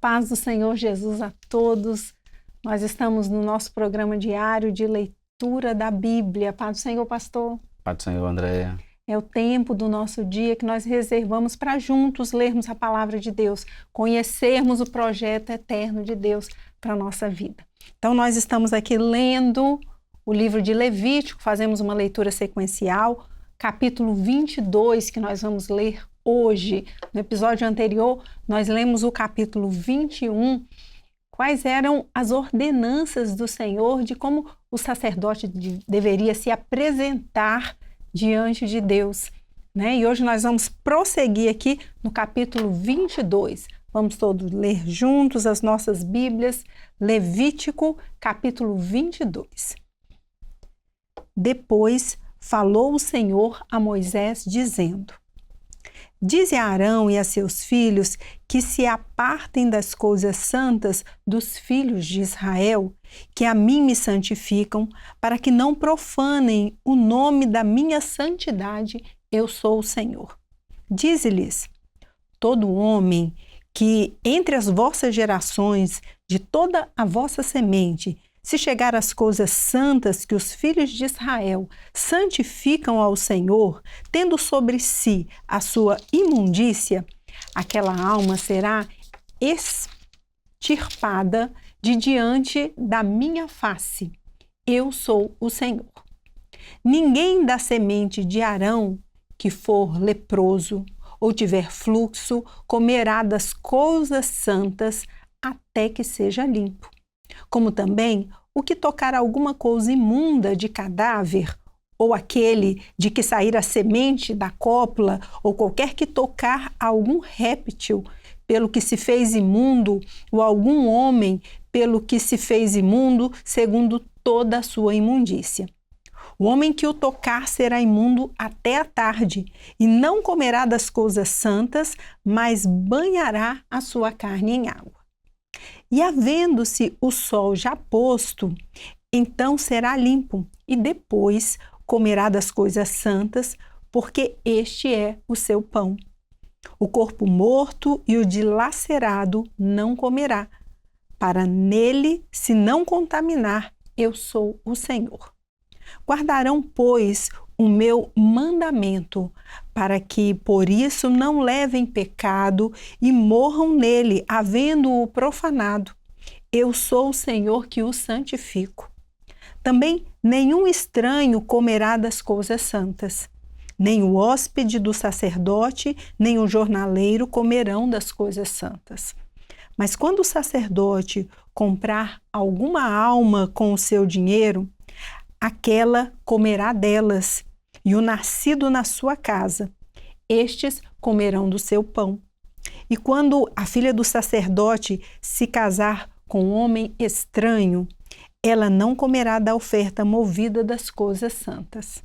paz do Senhor Jesus a todos. Nós estamos no nosso programa diário de leitura da Bíblia. Paz do Senhor, pastor. Paz do Senhor, Andréia. É o tempo do nosso dia que nós reservamos para juntos lermos a palavra de Deus, conhecermos o projeto eterno de Deus para a nossa vida. Então, nós estamos aqui lendo o livro de Levítico, fazemos uma leitura sequencial, capítulo 22, que nós vamos ler hoje. No episódio anterior, nós lemos o capítulo 21, quais eram as ordenanças do Senhor de como o sacerdote deveria se apresentar diante de Deus, né? E hoje nós vamos prosseguir aqui no capítulo 22. Vamos todos ler juntos as nossas Bíblias, Levítico, capítulo 22. Depois falou o Senhor a Moisés, dizendo: Dize a Arão e a seus filhos que se apartem das coisas santas dos filhos de Israel, que a mim me santificam, para que não profanem o nome da minha santidade. Eu sou o Senhor. Dize-lhes: todo homem que entre as vossas gerações, de toda a vossa semente, se chegar às coisas santas que os filhos de Israel santificam ao Senhor, tendo sobre si a sua imundícia, aquela alma será extirpada de diante da minha face. Eu sou o Senhor. Ninguém da semente de Arão que for leproso ou tiver fluxo comerá das coisas santas até que seja limpo. Como também o que tocar alguma coisa imunda de cadáver, ou aquele de que sair a semente da cópula, ou qualquer que tocar algum réptil, pelo que se fez imundo, ou algum homem pelo que se fez imundo, segundo toda a sua imundícia. O homem que o tocar será imundo até a tarde, e não comerá das coisas santas, mas banhará a sua carne em água. E havendo-se o sol já posto, então será limpo, e depois comerá das coisas santas, porque este é o seu pão. O corpo morto e o dilacerado não comerá, para nele se não contaminar. Eu sou o Senhor. Guardarão, pois, o meu mandamento, para que por isso não levem pecado e morram nele, havendo-o profanado. Eu sou o Senhor que os santifico. Também nenhum estranho comerá das coisas santas. Nem o hóspede do sacerdote, nem o jornaleiro comerão das coisas santas. Mas quando o sacerdote comprar alguma alma com o seu dinheiro, aquela comerá delas, e o nascido na sua casa, estes comerão do seu pão. E quando a filha do sacerdote se casar com um homem estranho, ela não comerá da oferta movida das coisas santas.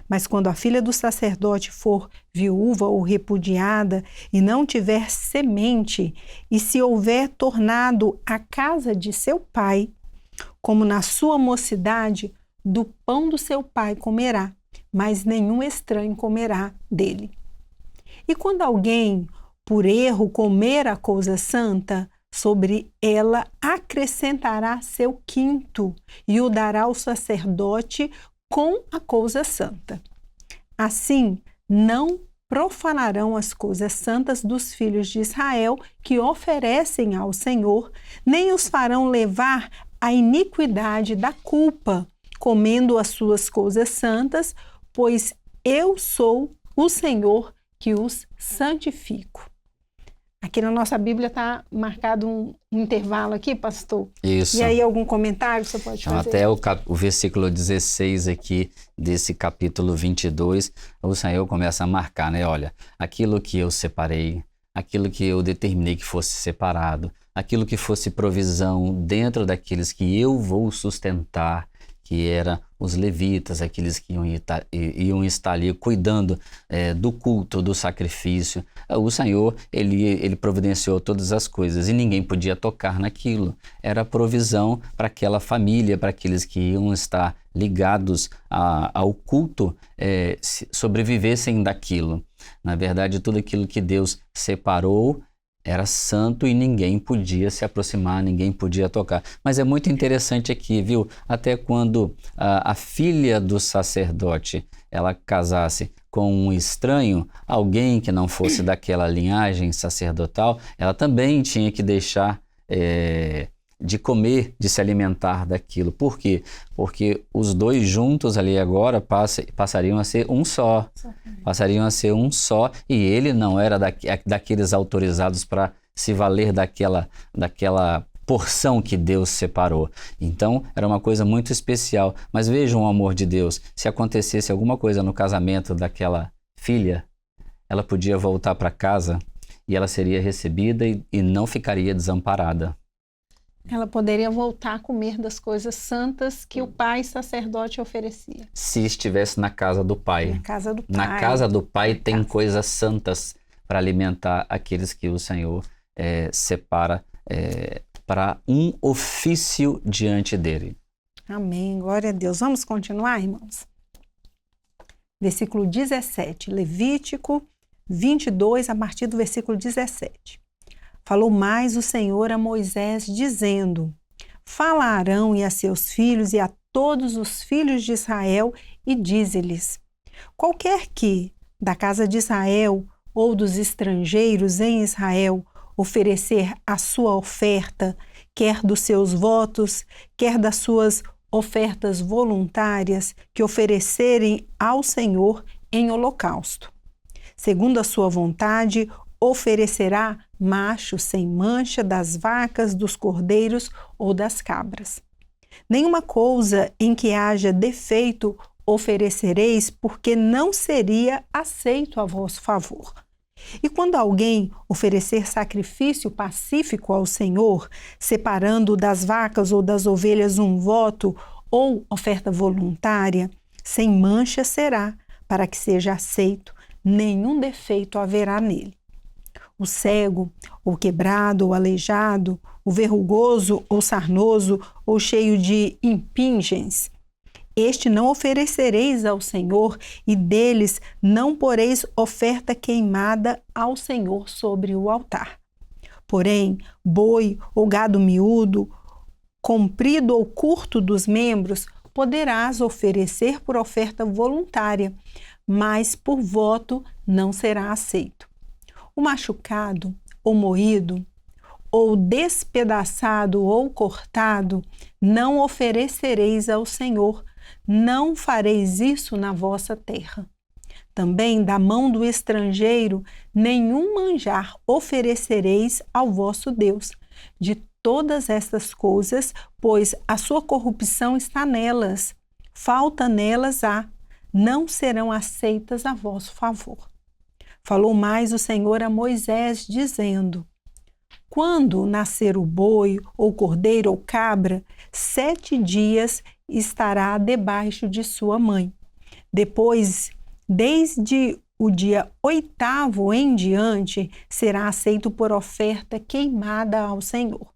Mas quando a filha do sacerdote for viúva ou repudiada e não tiver semente, e se houver tornado à casa de seu pai, como na sua mocidade, do pão do seu pai comerá, mas nenhum estranho comerá dele. E quando alguém, por erro, comer a coisa santa, sobre ela acrescentará seu quinto e o dará ao sacerdote com a coisa santa. Assim, não profanarão as coisas santas dos filhos de Israel que oferecem ao Senhor, nem os farão levar a iniquidade da culpa, comendo as suas coisas santas, pois eu sou o Senhor que os santifico. Aqui na nossa Bíblia está marcado um intervalo aqui, pastor. Isso. E aí algum comentário você pode fazer? Até o versículo 16 aqui desse capítulo 22, o Senhor começa a marcar, né? Olha, aquilo que eu separei, aquilo que eu determinei que fosse separado, aquilo que fosse provisão dentro daqueles que eu vou sustentar, que eram os levitas, aqueles que iam estar ali cuidando do culto, do sacrifício. O Senhor, ele providenciou todas as coisas e ninguém podia tocar naquilo. Era provisão para aquela família, para aqueles que iam estar ligados ao culto, sobrevivessem daquilo. Na verdade, tudo aquilo que Deus separou Era santo e ninguém podia se aproximar, ninguém podia tocar. Mas é muito interessante aqui, viu? Até quando a filha do sacerdote, ela casasse com um estranho, alguém que não fosse daquela linhagem sacerdotal, ela também tinha que deixar de comer, de se alimentar daquilo. Por quê? Porque os dois juntos ali agora passariam a ser um só. Passariam a ser um só, e ele não era daqueles autorizados para se valer daquela porção que Deus separou. Então, era uma coisa muito especial. Mas vejam o amor de Deus. Se acontecesse alguma coisa no casamento daquela filha, ela podia voltar para casa e ela seria recebida e não ficaria desamparada. Ela poderia voltar a comer das coisas santas que o pai sacerdote oferecia. Se estivesse na casa do pai. Na casa do pai. Na casa do pai tem coisas santas para alimentar aqueles que o Senhor separa para um ofício diante dele. Amém. Glória a Deus. Vamos continuar, irmãos? Versículo 17. Levítico 22, a partir do versículo 17. Falou mais o Senhor a Moisés, dizendo: Fala a Arão e a seus filhos e a todos os filhos de Israel e dize-lhes: Qualquer que, da casa de Israel ou dos estrangeiros em Israel, oferecer a sua oferta, quer dos seus votos, quer das suas ofertas voluntárias, que oferecerem ao Senhor em holocausto. Segundo a sua vontade, oferecerá macho sem mancha das vacas, dos cordeiros ou das cabras. Nenhuma coisa em que haja defeito oferecereis, porque não seria aceito a vosso favor. E quando alguém oferecer sacrifício pacífico ao Senhor, separando das vacas ou das ovelhas um voto ou oferta voluntária, sem mancha será, para que seja aceito, nenhum defeito haverá nele. O cego, ou quebrado, ou aleijado, o verrugoso, ou sarnoso, ou cheio de impingens, este não oferecereis ao Senhor, e deles não poreis oferta queimada ao Senhor sobre o altar. Porém, boi ou gado miúdo, comprido ou curto dos membros, poderás oferecer por oferta voluntária, mas por voto não será aceito. O machucado, ou moído, ou despedaçado ou cortado, não oferecereis ao Senhor, não fareis isso na vossa terra. Também da mão do estrangeiro nenhum manjar oferecereis ao vosso Deus. De todas estas coisas, pois a sua corrupção está nelas, falta nelas há, não serão aceitas a vosso favor. Falou mais o Senhor a Moisés, dizendo: Quando nascer o boi, ou cordeiro, ou cabra, 7 dias estará debaixo de sua mãe. Depois, desde o dia 8º em diante, será aceito por oferta queimada ao Senhor.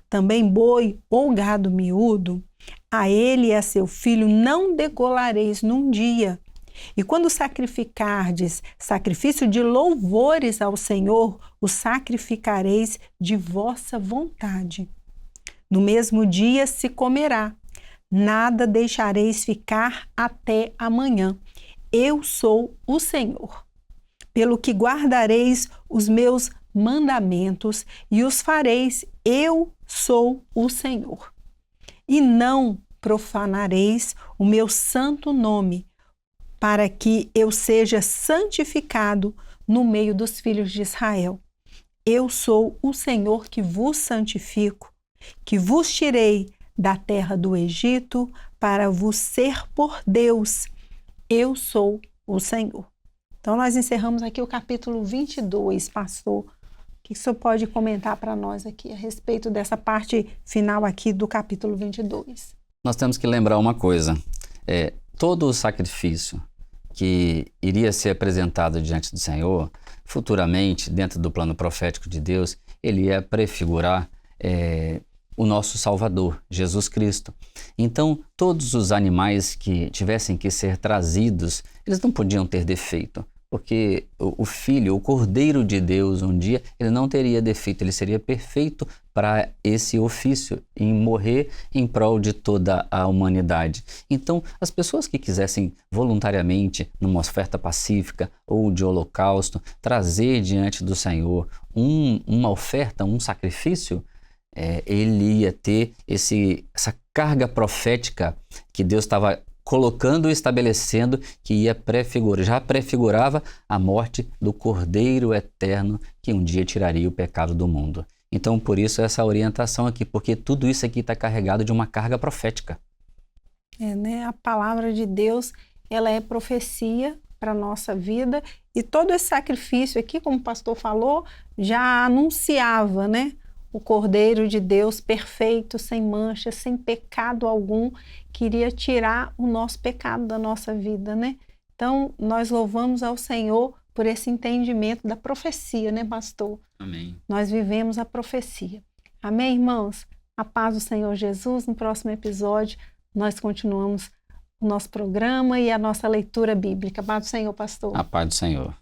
Também boi ou gado miúdo, a ele e a seu filho não degolareis num dia. E quando sacrificardes sacrifício de louvores ao Senhor, o sacrificareis de vossa vontade. No mesmo dia se comerá, nada deixareis ficar até amanhã. Eu sou o Senhor. Pelo que guardareis os meus mandamentos e os fareis, eu sou o Senhor. E não profanareis o meu santo nome, para que eu seja santificado no meio dos filhos de Israel. Eu sou o Senhor que vos santifico, que vos tirei da terra do Egito para vos ser por Deus. Eu sou o Senhor. Então, nós encerramos aqui o capítulo 22, pastor. O que o senhor pode comentar para nós aqui a respeito dessa parte final aqui do capítulo 22? Nós temos que lembrar uma coisa. Todo o sacrifício que iria ser apresentado diante do Senhor, futuramente, dentro do plano profético de Deus, ele ia prefigurar o nosso Salvador, Jesus Cristo. Então, todos os animais que tivessem que ser trazidos, eles não podiam ter defeito, Porque o Filho, o Cordeiro de Deus, um dia, ele não teria defeito, ele seria perfeito para esse ofício, em morrer em prol de toda a humanidade. Então, as pessoas que quisessem voluntariamente, numa oferta pacífica ou de holocausto, trazer diante do Senhor uma oferta, um sacrifício, ele ia ter essa carga profética que Deus estava colocando e estabelecendo, que já prefigurava a morte do Cordeiro Eterno que um dia tiraria o pecado do mundo. Então, por isso essa orientação aqui, porque tudo isso aqui está carregado de uma carga profética. A palavra de Deus, ela é profecia para a nossa vida, e todo esse sacrifício aqui, como o pastor falou, já anunciava, o Cordeiro de Deus perfeito, sem mancha, sem pecado algum, queria tirar o nosso pecado da nossa vida, Então, nós louvamos ao Senhor por esse entendimento da profecia, pastor? Amém. Nós vivemos a profecia. Amém, irmãos? A paz do Senhor Jesus. No próximo episódio, nós continuamos o nosso programa e a nossa leitura bíblica. A paz do Senhor, pastor. A paz do Senhor.